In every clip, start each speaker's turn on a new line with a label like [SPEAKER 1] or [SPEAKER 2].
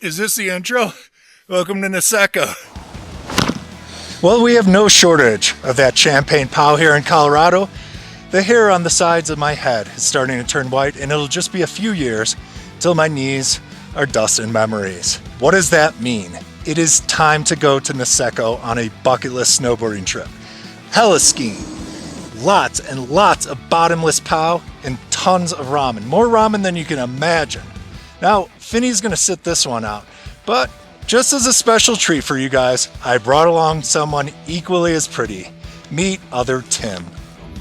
[SPEAKER 1] Is this the intro? Welcome to Niseko. Well, we have no shortage of that champagne pow here in Colorado. The hair on the sides of my head is starting to turn white, and it'll just be a few years till my knees are dust and memories. What does that mean? It is time to go to Niseko on a bucket list snowboarding trip. Heli-skiing. Lots and lots of bottomless pow and tons of ramen. More ramen than you can imagine. Now, Finny's gonna sit this one out, but just as a special treat for you guys, I brought along someone equally as pretty. Meet other Tim.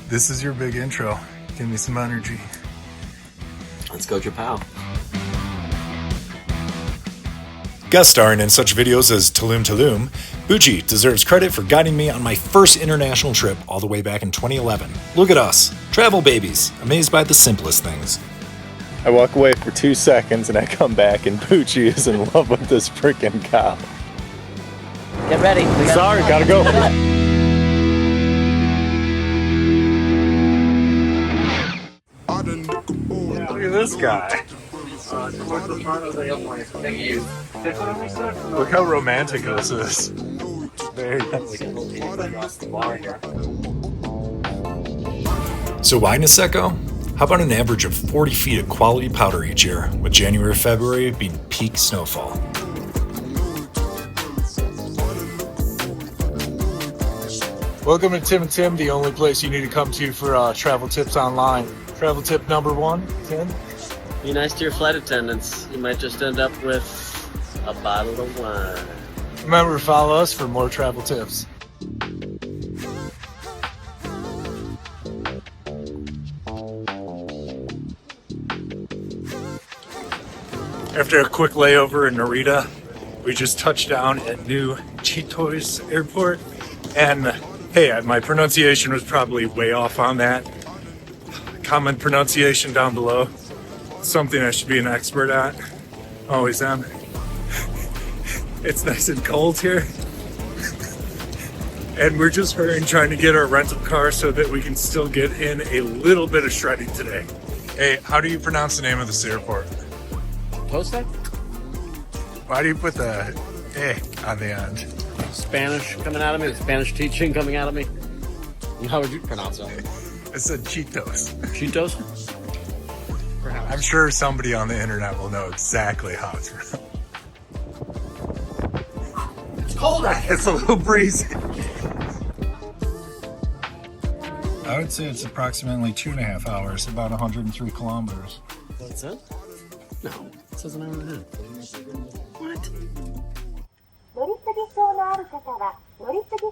[SPEAKER 1] This is your big intro. Give me some energy.
[SPEAKER 2] Let's go Japow.
[SPEAKER 1] Guest starring in such videos as Tulum Tulum, Bucci deserves credit for guiding me on my first international trip all the way back in 2011. Look at us, travel babies, amazed by the simplest things.
[SPEAKER 3] I walk away for 2 seconds and I come back and Bucci is in love with this freaking cow.
[SPEAKER 2] Get ready.
[SPEAKER 3] Sorry, gotta go.
[SPEAKER 1] Look at this guy. Look how romantic this is. Very nice. So why Niseko? How about an average of 40 feet of quality powder each year, with January, February being peak snowfall? Welcome to Tim and Tim, the only place you need to come to for travel tips online. Travel tip number 1, Tim?
[SPEAKER 2] Be nice to your flight attendants. You might just end up with a bottle of wine.
[SPEAKER 1] Remember to follow us for more travel tips. After a quick layover in Narita, we just touched down at New Chitose Airport. And hey, my pronunciation was probably way off on that. Comment pronunciation down below. Something I should be an expert at. Always am. It's nice and cold here. And we're just hurrying trying to get our rental car so that we can still get in a little bit of shredding today. Hey, how do you pronounce the name of this airport?
[SPEAKER 2] Posta?
[SPEAKER 1] Why do you put the eh on the end?
[SPEAKER 2] Spanish coming out of me, the Spanish teaching coming out of me. How would you pronounce it?
[SPEAKER 1] It's a Cheetos.
[SPEAKER 2] Cheetos?
[SPEAKER 1] I'm sure somebody on the internet will know exactly how it's pronounced.
[SPEAKER 2] It's cold out here.
[SPEAKER 1] It's a little breezy. I would say it's approximately 2.5 hours, about 103 kilometers.
[SPEAKER 2] That's it? No, it says an hour and a half. What?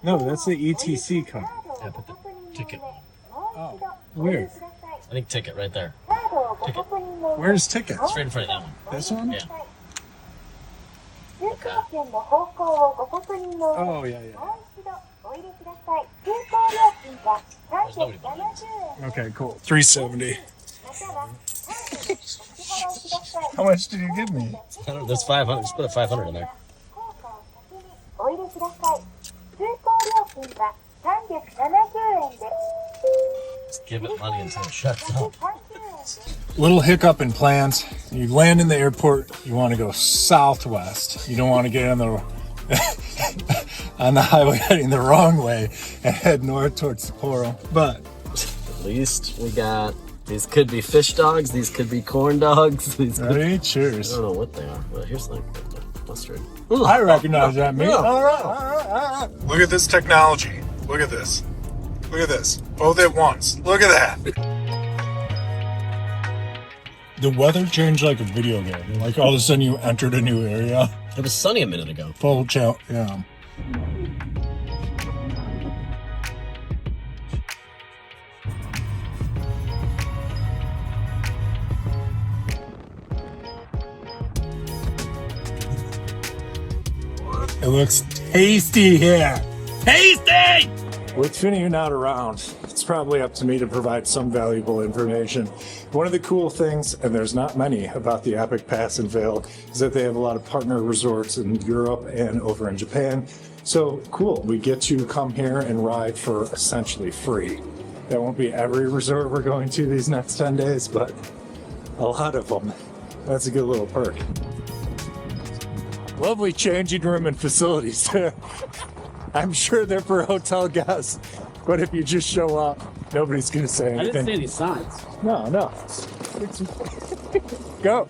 [SPEAKER 1] No, that's the ETC card.
[SPEAKER 2] Yeah, but the ticket.
[SPEAKER 1] Oh, where?
[SPEAKER 2] I think ticket right there. Ticket.
[SPEAKER 1] Where's ticket?
[SPEAKER 2] It's right in front of that one.
[SPEAKER 1] This one?
[SPEAKER 2] Yeah.
[SPEAKER 1] Oh, yeah.
[SPEAKER 2] There's nobody behind us.
[SPEAKER 1] Okay, cool. 370. How much did you give me?
[SPEAKER 2] I don't know, there's 500. Just put a 500 in there. Just give it money until it shuts up.
[SPEAKER 1] Little hiccup in plans. You land in the airport, you want to go southwest. You don't want to get on the on the highway heading the wrong way and head north towards Sapporo. But
[SPEAKER 2] At least we got, these could be fish dogs, these could be corn dogs. These could,
[SPEAKER 1] ready?
[SPEAKER 2] I
[SPEAKER 1] Cheers.
[SPEAKER 2] don't know what they are, but here's like mustard.
[SPEAKER 1] I recognize that meat.
[SPEAKER 2] Yeah.
[SPEAKER 1] All right. Look at this technology. Look at this. Look at this. Both at once. Look at that. The weather changed like a video game. Like all of a sudden you entered a new area.
[SPEAKER 2] It was sunny a minute ago.
[SPEAKER 1] Full chill. Yeah. It looks tasty here. Tasty! With Finny not around, it's probably up to me to provide some valuable information. One of the cool things, and there's not many, about the Epic Pass in Vail is that they have a lot of partner resorts in Europe and over in Japan. So cool, we get to come here and ride for essentially free. That won't be every resort we're going to these next 10 days, but a lot of them. That's a good little perk. Lovely changing room and facilities there. I'm sure they're for hotel guests, but if you just show up, nobody's gonna say anything.
[SPEAKER 2] I didn't see any signs.
[SPEAKER 1] No. Go.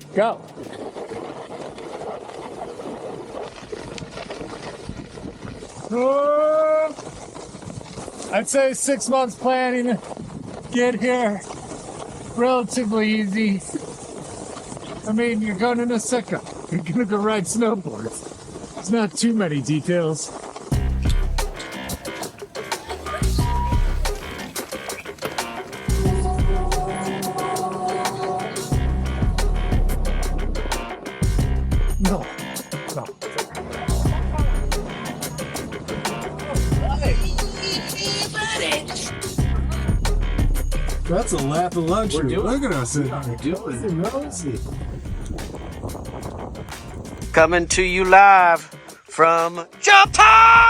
[SPEAKER 1] I'd say 6 months planning to get here. Relatively easy. I mean, you're going to Niseko. You're gonna go ride snowboards. There's not too many details. No. That's a lap of luxury. Look at us.
[SPEAKER 2] Coming to you live from Japow!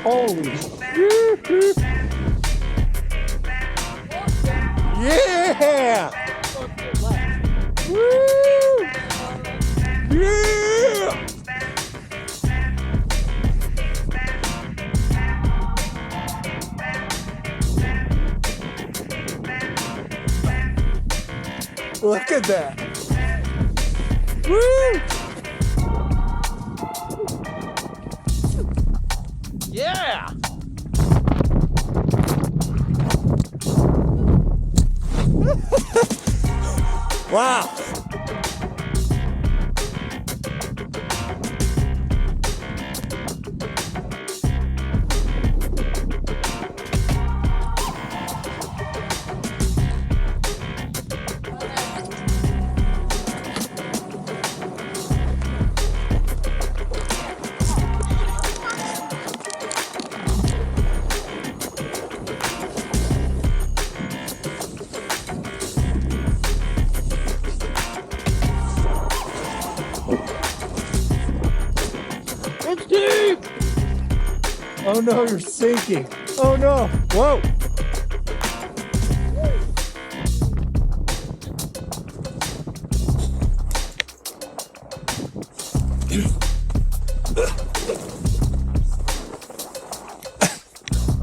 [SPEAKER 1] Holy yeah! Woo! Yeah! Look at that! Woo! Yeah! Wow! Oh no, you're sinking. Oh no. Whoa.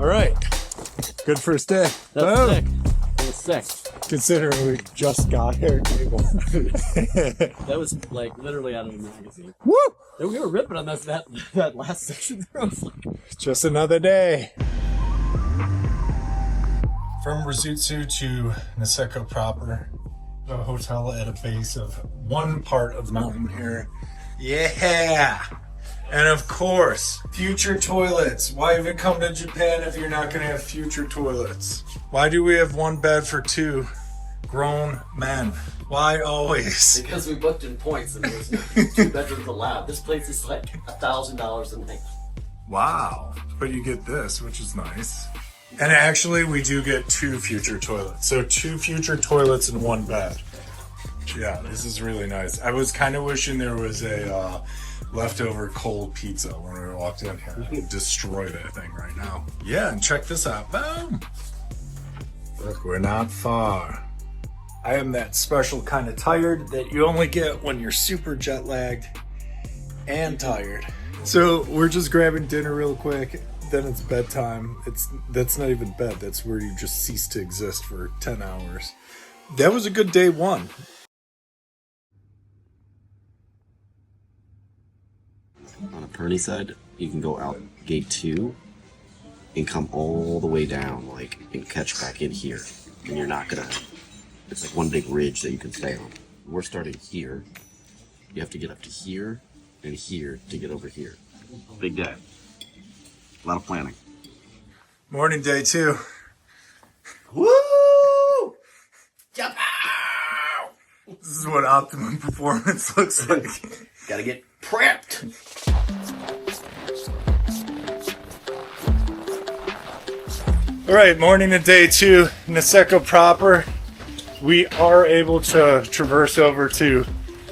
[SPEAKER 1] All right. Good first day.
[SPEAKER 2] That's sick. That's sick.
[SPEAKER 1] Considering we just got here.
[SPEAKER 2] That was like literally out of a magazine.
[SPEAKER 1] Woo!
[SPEAKER 2] We were ripping on that last section there. I was like,
[SPEAKER 1] Just another day. From Rizutsu to Niseko proper, a hotel at a base of one part of the mountain here. Yeah! And of course, future toilets. Why even come to Japan if you're not going to have future toilets? Why do we have one bed for two grown men? Why always?
[SPEAKER 2] because we booked in points and there was 2 bedrooms allowed. This place is like $1,000 a night.
[SPEAKER 1] Wow. But you get this, which is nice. And actually, we do get 2 future toilets. So 2 future toilets in 1 bed. Yeah, this is really nice. I was kind of wishing there was a leftover cold pizza when we walked in here. I could destroy that thing right now. Yeah, and check this out. Boom! Look, we're not far. I am that special kind of tired that you only get when you're super jet lagged and tired. So we're just grabbing dinner real quick, then it's bedtime. That's not even bed, that's where you just cease to exist for 10 hours. That was a good day 1.
[SPEAKER 4] On a Perny side, you can go out gate 2 and come all the way down, like, and catch back in here. And you're not gonna, it's like one big ridge that you can stay on. We're starting here. You have to get up to here and here to get over here. Big day. A lot of planning.
[SPEAKER 1] Morning, day 2.
[SPEAKER 4] Woo!
[SPEAKER 1] Japow! This is what optimum performance looks like.
[SPEAKER 4] Gotta get prepped.
[SPEAKER 1] All right, morning of day 2, Niseko proper. We are able to traverse over to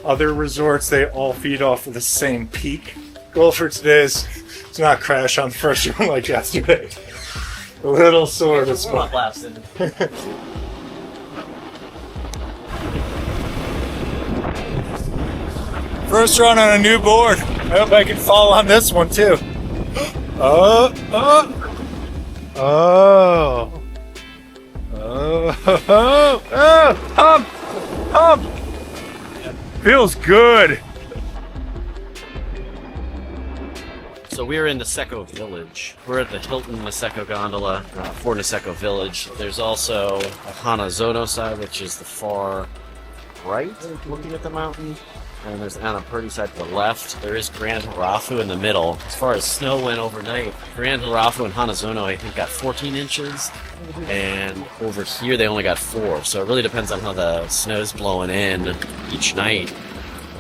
[SPEAKER 1] other resorts. They all feed off of the same peak. Goal for today is to not crash on the first run like yesterday. A little sore this one. First run on a new board. I hope I can fall on this one too. Oh. Pump. Feels good.
[SPEAKER 2] So we're in Niseko Village. We're at the Hilton Niseko gondola for Niseko Village. There's also a Hanazono side, which is the far right, looking at the mountain. And there's Annupuri side to the left. There is Grand Hirafu in the middle. As far as snow went overnight, Grand Hirafu and Hanazono, I think, got 14 inches. And over here, they only got 4. So it really depends on how the snow's blowing in each night.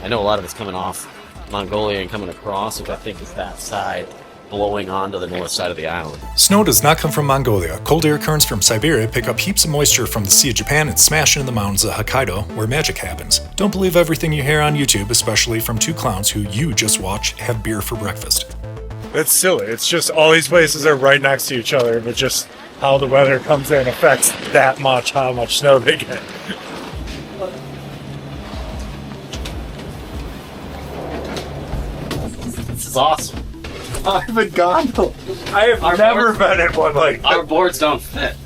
[SPEAKER 2] I know a lot of it's coming off Mongolia and coming across, which I think is that side, blowing onto the north side of the island.
[SPEAKER 1] Snow does not come from Mongolia. Cold air currents from Siberia pick up heaps of moisture from the Sea of Japan and smash into the mountains of Hokkaido, where magic happens. Don't believe everything you hear on YouTube, especially from 2 clowns who you just watched have beer for breakfast. That's silly. It's just all these places are right next to each other, but just how the weather comes in affects that much how much snow they get.
[SPEAKER 2] This is awesome.
[SPEAKER 1] I have a gondola. I have never been in one like that.
[SPEAKER 2] Our boards don't fit.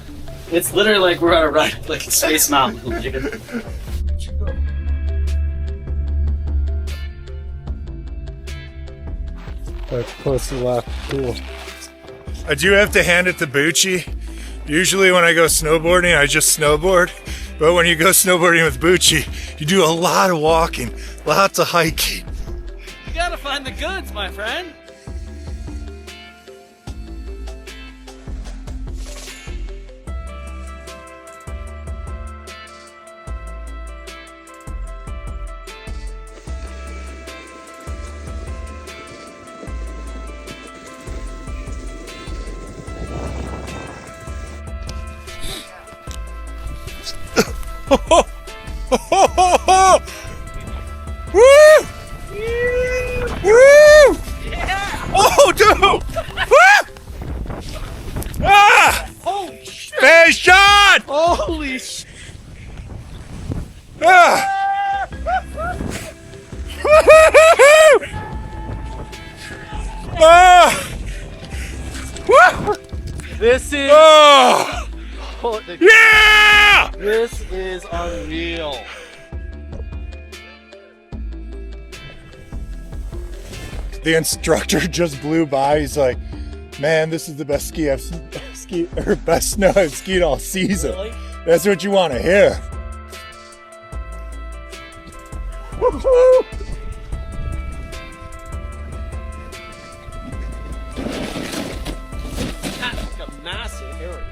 [SPEAKER 2] It's literally like we're on a ride, like Space Mountain.
[SPEAKER 1] That's close to the left. Cool. I do have to hand it to Bucci. Usually when I go snowboarding, I just snowboard. But when you go snowboarding with Bucci, you do a lot of walking, lots of hiking.
[SPEAKER 2] You gotta find the goods, my friend.
[SPEAKER 1] Woo! Woo! Yeah! Oh, dude! Woo! Ah!
[SPEAKER 2] Holy shit!
[SPEAKER 1] Face shot!
[SPEAKER 2] Holy shit!
[SPEAKER 1] Ah! Ah! Woo!
[SPEAKER 2] This is...
[SPEAKER 1] Oh! Yeah!
[SPEAKER 2] This is unreal.
[SPEAKER 1] The instructor just blew by. He's like, "Man, this is the best ski I've best snow I've skied all season."
[SPEAKER 2] Really?
[SPEAKER 1] That's what you want to hear. Woo-hoo!
[SPEAKER 2] That's like a massive area.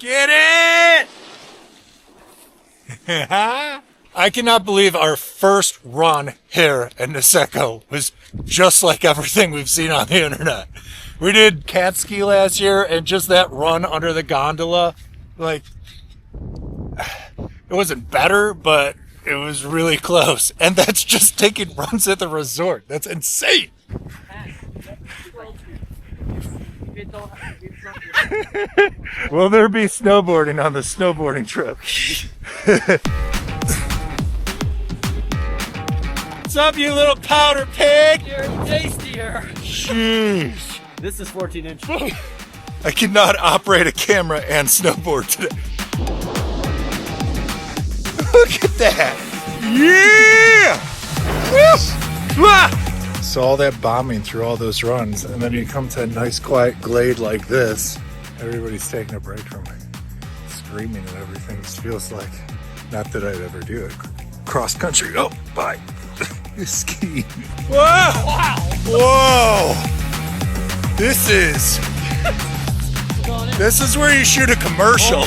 [SPEAKER 1] Get it! I cannot believe our first run here in Niseko was just like everything we've seen on the internet. We did cat ski last year, and just that run under the gondola, like, it wasn't better, but it was really close. And that's just taking runs at the resort. That's insane. Will there be snowboarding on the snowboarding trip? What's up, you little powder pig?
[SPEAKER 2] You're tastier.
[SPEAKER 1] Jeez.
[SPEAKER 2] This is 14 inches.
[SPEAKER 1] I cannot operate a camera and snowboard today. Look at that. Yeah! Woo! Ah! So all that bombing through all those runs, and then you come to a nice quiet glade like this, everybody's taking a break from it, screaming and everything. It feels like, not that I'd ever do it, cross country. Oh, bye. Ski. Whoa! Wow! Whoa! This is where you shoot a commercial.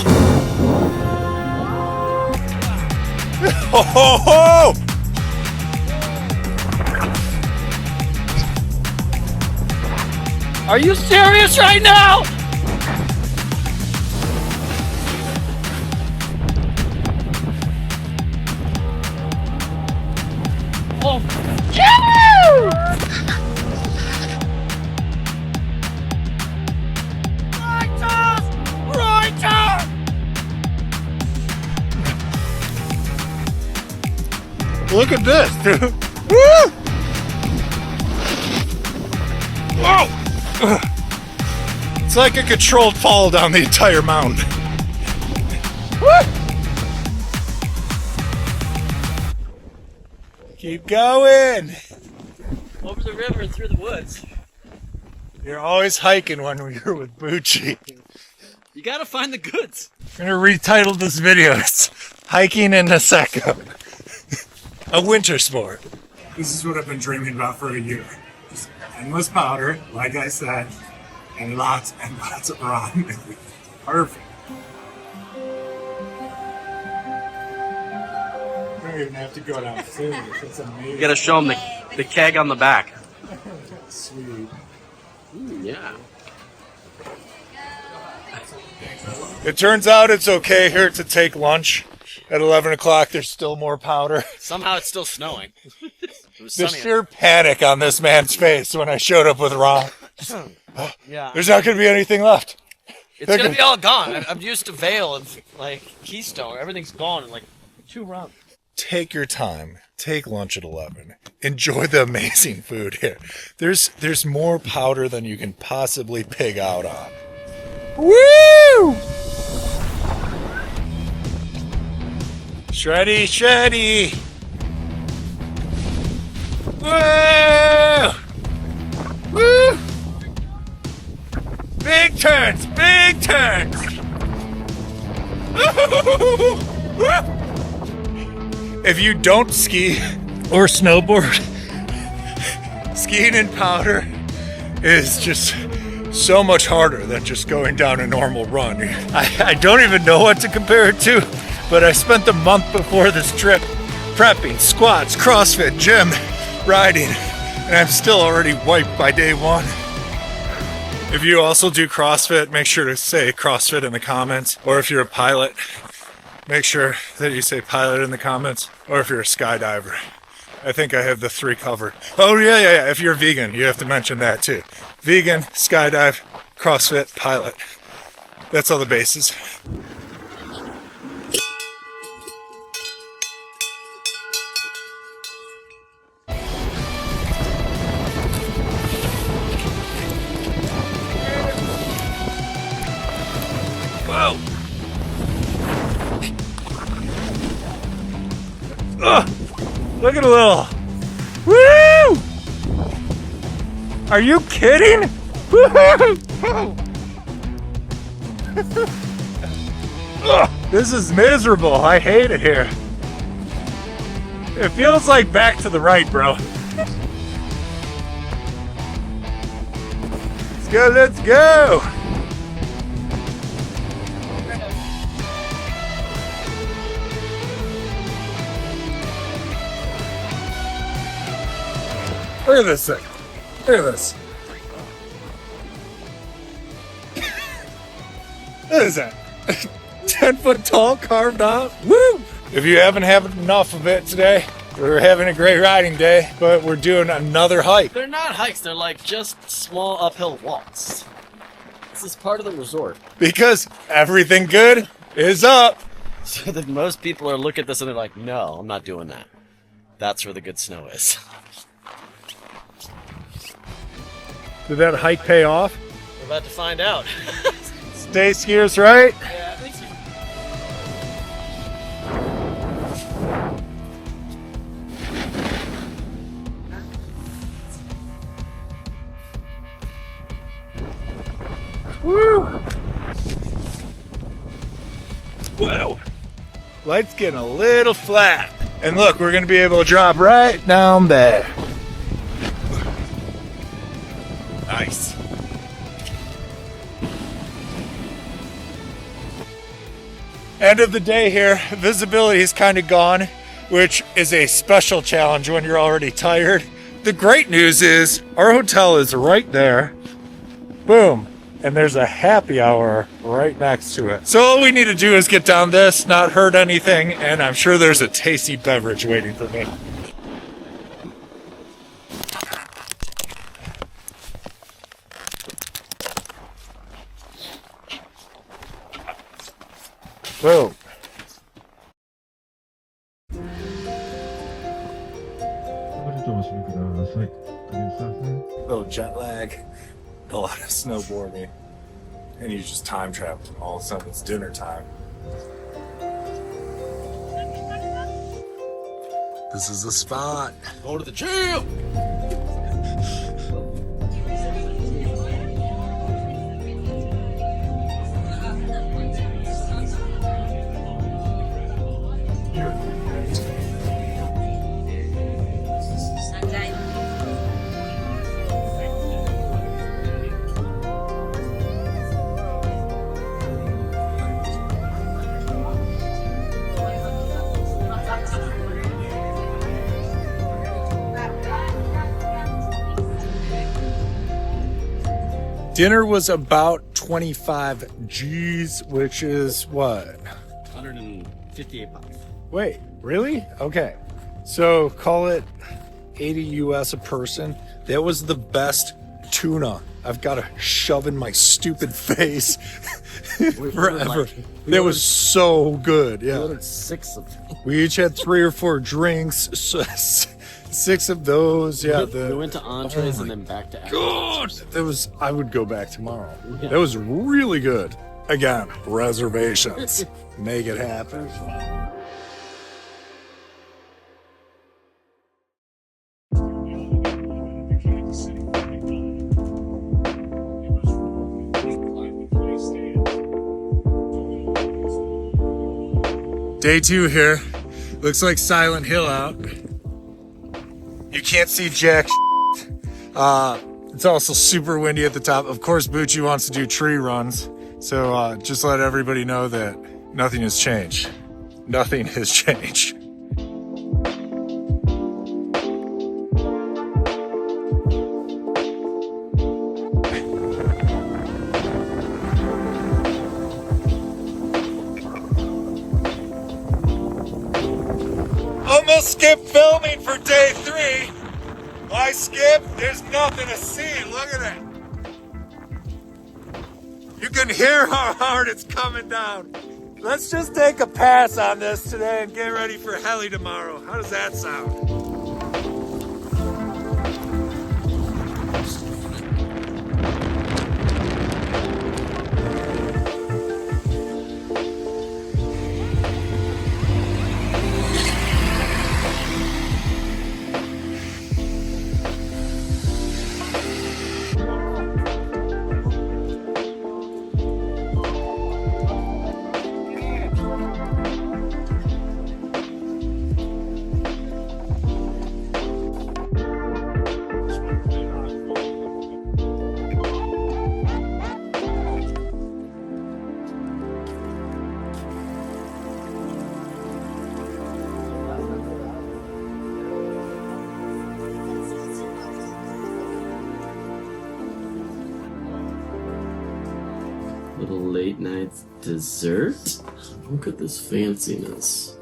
[SPEAKER 1] Oh, ho, ho!
[SPEAKER 2] Are you serious right now? Oh,
[SPEAKER 1] Look at this, dude. Woo! Whoa! It's like a controlled fall down the entire mountain. Woo! Keep going.
[SPEAKER 2] over the river and through the woods.
[SPEAKER 1] You're always hiking when you're with Bucci.
[SPEAKER 2] You gotta find the goods.
[SPEAKER 1] I'm gonna retitle this video. It's Hiking in Niseko. A winter sport. This is what I've been dreaming about for a year. Just endless powder, like I said, and lots of run. Perfect. I don't even have to go downstairs. It's amazing.
[SPEAKER 2] You gotta show them the keg on the back.
[SPEAKER 1] Sweet.
[SPEAKER 2] Yeah.
[SPEAKER 1] It turns out it's okay here to take lunch. At 11 o'clock, there's still more powder.
[SPEAKER 2] Somehow it's still snowing. It was
[SPEAKER 1] The
[SPEAKER 2] sunny.
[SPEAKER 1] sheer panic on this man's face when I showed up with raw.
[SPEAKER 2] Yeah.
[SPEAKER 1] There's not going to be anything left.
[SPEAKER 2] It's gonna be all gone. I'm used to Vale and like Keystone. Everything's gone in like 2 rounds.
[SPEAKER 1] Take your time. Take lunch at 11. Enjoy the amazing food here. There's more powder than you can possibly pig out on. Woo! Shreddy, shreddy! Woo! Woo! Big turns, big turns! If you don't ski or snowboard, skiing in powder is just so much harder than just going down a normal run. I don't even know what to compare it to, but I spent the month before this trip prepping, squats, CrossFit, gym, riding, and I'm still already wiped by day 1. If you also do CrossFit, make sure to say CrossFit in the comments. Or if you're a pilot, make sure that you say pilot in the comments. Or if you're a skydiver. I think I have the 3 covered. Oh yeah. If you're vegan, you have to mention that too. Vegan, skydive, CrossFit, pilot. That's all the bases. Whoa! Look at a little. Woo! Are you kidding? This is miserable. I hate it here. It feels like back to the right, bro. Let's go, let's go. Look at this thing. Look at this. What is that? 10 foot tall, carved out. Woo! If you haven't had enough of it today, we're having a great riding day, but we're doing another hike.
[SPEAKER 2] They're not hikes. They're like just small uphill walks. This is part of the resort.
[SPEAKER 1] Because everything good is up.
[SPEAKER 2] So that most people are looking at this and they're like, no, I'm not doing that. That's where the good snow is.
[SPEAKER 1] Did that hike pay off?
[SPEAKER 2] We're about to find out.
[SPEAKER 1] Stay skiers right.
[SPEAKER 2] Yeah, I think so.
[SPEAKER 1] Woo! Whoa! Light's getting a little flat. And look, we're gonna be able to drop right down there. Nice. End of the day here, visibility is kind of gone, which is a special challenge when you're already tired. The great news is our hotel is right there. Boom. And there's a happy hour right next to it. So all we need to do is get down this, not hurt anything, and I'm sure there's a tasty beverage waiting for me. Boom. Little jet lag, a lot of snowboarding, and you just time travel. All of a sudden it's dinner time. This is the spot.
[SPEAKER 2] Go to the gym!
[SPEAKER 1] Dinner was about 25 G's, which is what?
[SPEAKER 2] 158 pounds.
[SPEAKER 1] Wait, really? Okay. So call it 80 US a person. That was the best tuna I've got to shove in my stupid face forever. That was so good.
[SPEAKER 2] We
[SPEAKER 1] Yeah.
[SPEAKER 2] ordered 6 of them.
[SPEAKER 1] We each had 3 or 4 drinks. So 6 of those. Yeah.
[SPEAKER 2] We went to entrees and then back to
[SPEAKER 1] God,
[SPEAKER 2] appetizers.
[SPEAKER 1] that was. I would go back tomorrow.
[SPEAKER 2] Yeah.
[SPEAKER 1] That was really good. Again, reservations. Make it happen. Day 2 here. Looks like Silent Hill out. You can't see jack. It's also super windy at the top. Of course, Bucci wants to do tree runs. So just let everybody know that nothing has changed. Nothing has changed. Almost skipped filming for day 3. Why skip? There's nothing to see. Look at it. You can hear how hard it's coming down. Let's just take a pass on this today and get ready for heli tomorrow. How does that sound?
[SPEAKER 2] Little late night dessert. Look at this fanciness.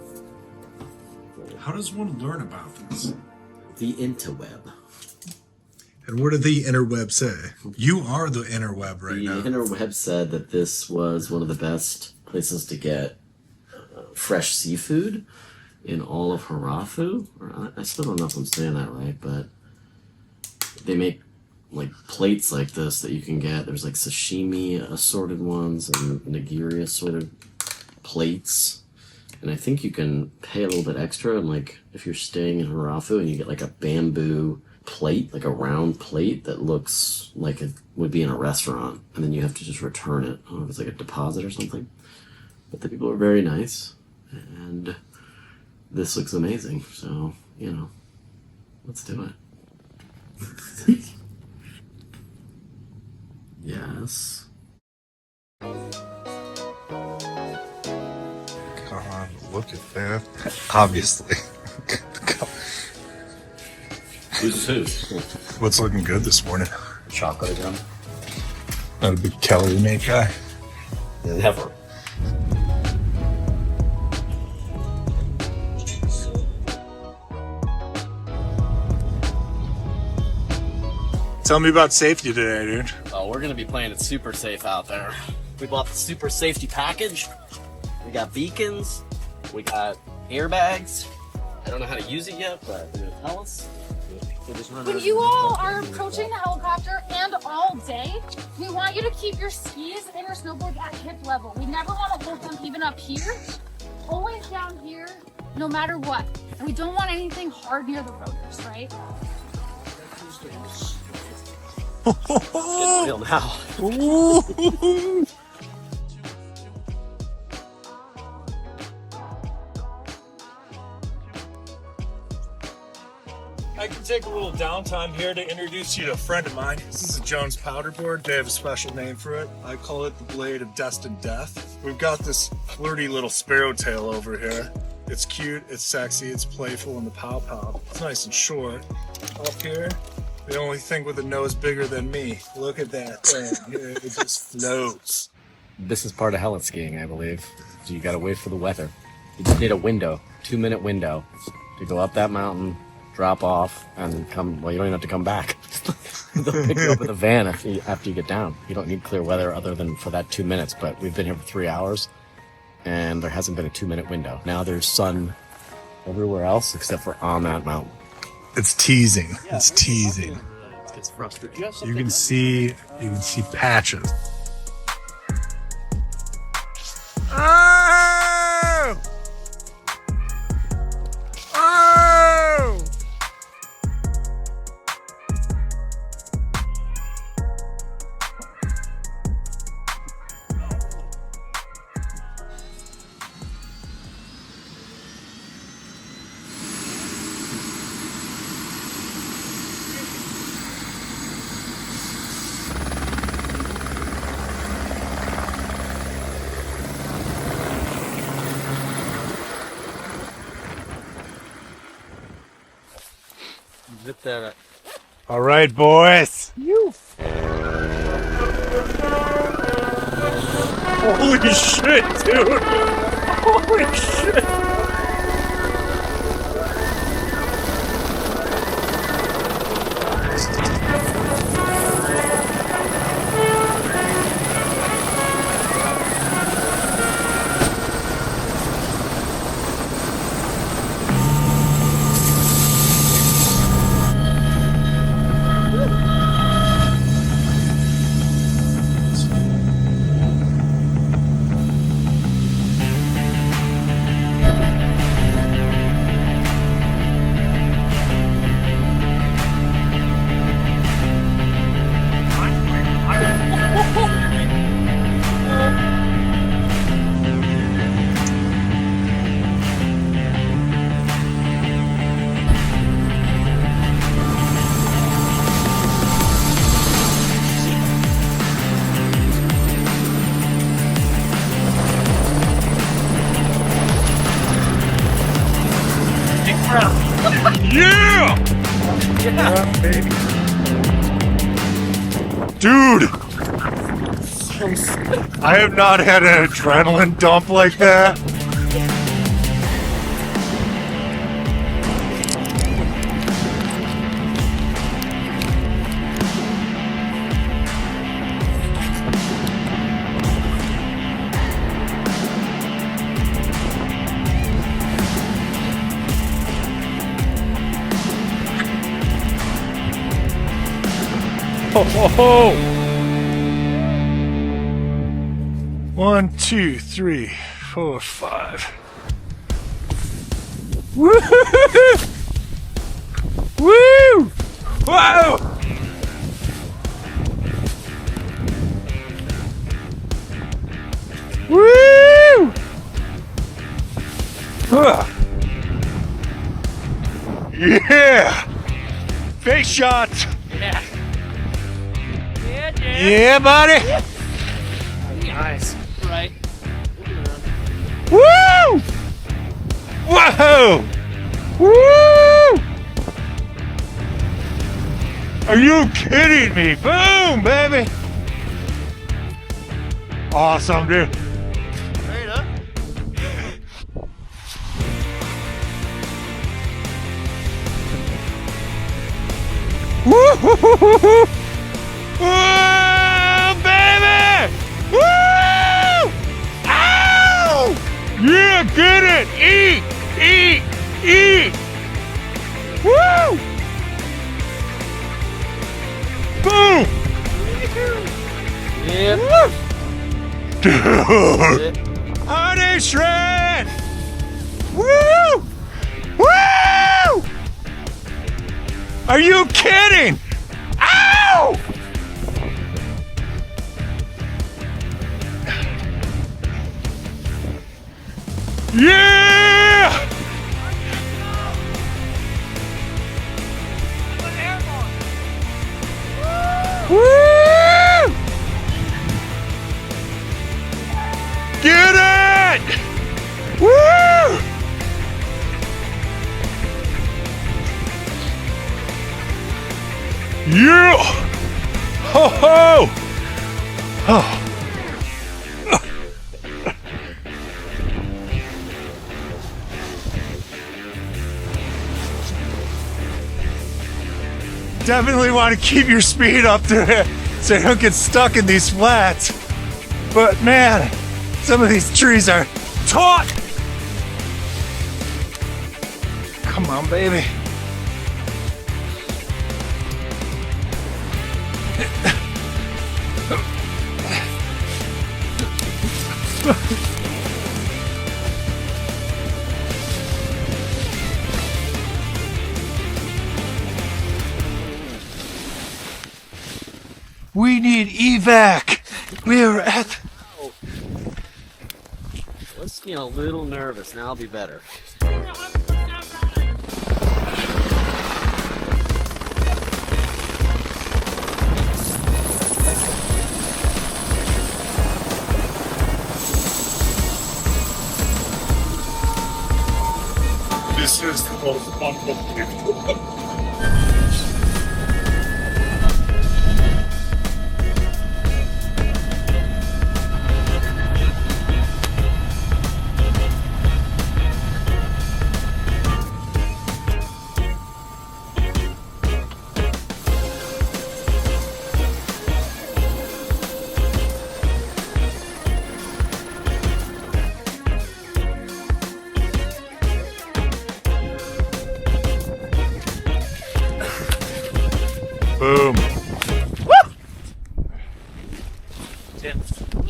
[SPEAKER 1] How does one learn about this?
[SPEAKER 2] The interweb.
[SPEAKER 1] And what did the interweb say? You are the interweb right now.
[SPEAKER 2] The interweb said that this was one of the best places to get fresh seafood in all of Hirafu. Or I still don't know if I'm saying that right, but they make like plates like this that you can get. There's like sashimi assorted ones and nigiri assorted plates. And I think you can pay a little bit extra, and like if you're staying in Hirafu and you get like a bamboo plate, like a round plate that looks like it would be in a restaurant, and then you have to just return it. I don't know if it's like a deposit or something. But the people are very nice, and this looks amazing. So, you know, let's do it. Yes.
[SPEAKER 1] God, look at that. Obviously.
[SPEAKER 2] Who's who?
[SPEAKER 1] What's looking good this morning?
[SPEAKER 2] Chocolate again?
[SPEAKER 1] Not a big calorie mate guy.
[SPEAKER 2] Never.
[SPEAKER 1] Tell me about safety today, dude.
[SPEAKER 2] Oh, we're gonna be playing it super safe out there. We bought the super safety package. We got beacons. We got airbags. I don't know how to use it yet, but they're gonna tell us.
[SPEAKER 5] When you all are approaching the helicopter and all day, we want you to keep your skis and your snowboard at hip level. We never want to hold them even up here, always down here, no matter what. And we don't want anything hard near the rotors, right?
[SPEAKER 2] It's real now.
[SPEAKER 1] I can take a little downtime here to introduce you to a friend of mine. This is a Jones powder board. They have a special name for it. I call it the Blade of Destined Death. We've got this flirty little sparrow tail over here. It's cute, it's sexy, it's playful in the pow-pow. It's nice and short. Up here, the only thing with a nose bigger than me. Look at that thing. It just flows.
[SPEAKER 2] This is part of Heli-skiing, I believe. So you gotta wait for the weather. You just need a window, 2-minute window, to go up that mountain, drop off, and come. Well, you don't even have to come back. They'll pick you up with a van after you get down. You don't need clear weather other than for that 2 minutes. But we've been here for 3 hours, and there hasn't been a 2-minute window. Now there's sun everywhere else except for on that mountain.
[SPEAKER 1] It's teasing. It's teasing.
[SPEAKER 2] It gets frustrating.
[SPEAKER 1] You can see patches. Oh! Oh!
[SPEAKER 2] Zip that.
[SPEAKER 1] All right, boys. Holy shit, dude. Holy shit. Yeah! Yeah, baby. Dude! I have not had an adrenaline dump like that. Ho, ho, ho. 1, 2, 3, 4, 5. Woo! Woo! Wow! Woo! Yeah! Face shot!
[SPEAKER 2] Yeah.
[SPEAKER 1] Yeah, buddy!
[SPEAKER 2] Nice. Right.
[SPEAKER 1] Woo! Whoa! Woo! Are you kidding me? Boom, baby! Awesome, dude.
[SPEAKER 2] Straight up.
[SPEAKER 1] Woo! Woo, baby! Woo! Ow! Yeah, get it! Eat! Eat! Eat! Woo! Boom!
[SPEAKER 2] Yep.
[SPEAKER 1] Woo! Dude!
[SPEAKER 2] That's it.
[SPEAKER 1] Honey shred! Woo! Woo! Are you kidding? Ow! Yeah! Woo! Get it! Woo! Yeah! Ho ho! Oh. Definitely want to keep your speed up there so you don't get stuck in these flats. But man, some of these trees are taut. Come on, baby. We need evac. We are at.
[SPEAKER 2] Let's get a little nervous. Now I'll be better.
[SPEAKER 1] This is the most unbelievable. Boom. Woo!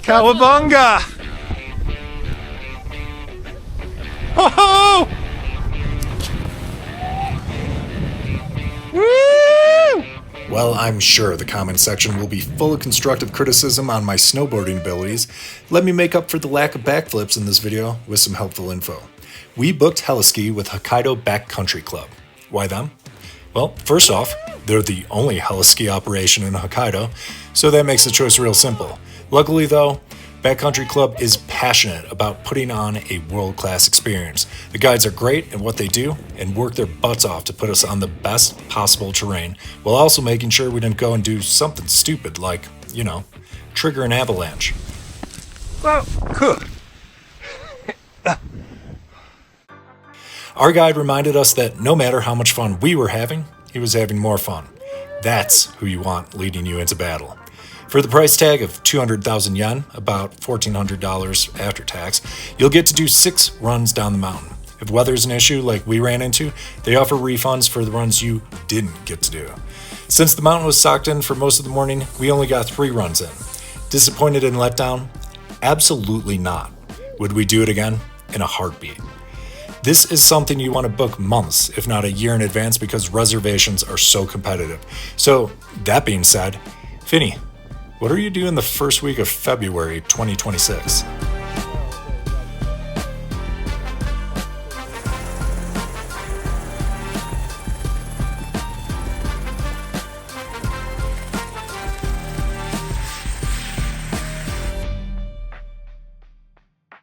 [SPEAKER 1] Cowabunga! Ho ho! Woo! Well, I'm sure the comment section will be full of constructive criticism on my snowboarding abilities. Let me make up for the lack of backflips in this video with some helpful info. We booked Heli-ski with Hokkaido Backcountry Club. Why them? Well, first off, they're the only Heli-ski operation in Hokkaido, so that makes the choice real simple. Luckily though, Backcountry Club is passionate about putting on a world-class experience. The guides are great at what they do and work their butts off to put us on the best possible terrain, while also making sure we didn't go and do something stupid like, you know, trigger an avalanche. Well, good. Our guide reminded us that no matter how much fun we were having, he was having more fun. That's who you want leading you into battle. For the price tag of 200,000 yen, about $1,400 after tax, you'll get to do 6 runs down the mountain. If weather's an issue like we ran into, they offer refunds for the runs you didn't get to do. Since the mountain was socked in for most of the morning, we only got 3 runs in. Disappointed and let down? Absolutely not. Would we do it again? In a heartbeat. This is something you want to book months, if not a year in advance, because reservations are so competitive. So, that being said, Finny, what are you doing the first week of February 2026?